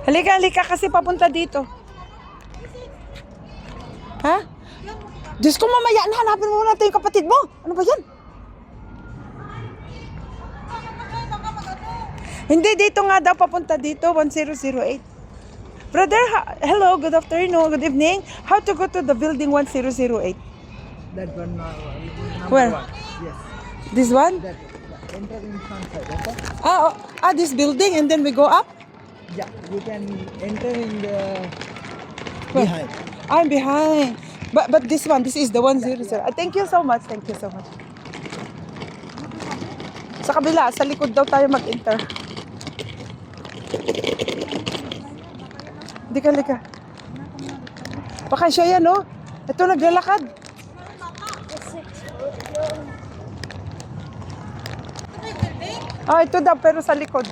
Halika, halika kasi papunta dito. Ha? Diyos ko, mamaya na hanapin mo natin yung kapatid mo. Ano ba yan? Hindi, dito nga daw, papunta dito, 1008. Brother, hello, good afternoon, good evening. How to go to the building 1008? That one, number Where? one. Yes. This one? That enter in front side, okay? This building and then we go up? Yeah, you can enter in the Where? behind. I'm behind. But this one, this is the 100. Thank you so much, thank you so much. Sa kabila, sa likod daw tayo mag-enter. Lika, lika. Baka siya yan, no? Ito, naglalakad. Ito daw, pero sa likod.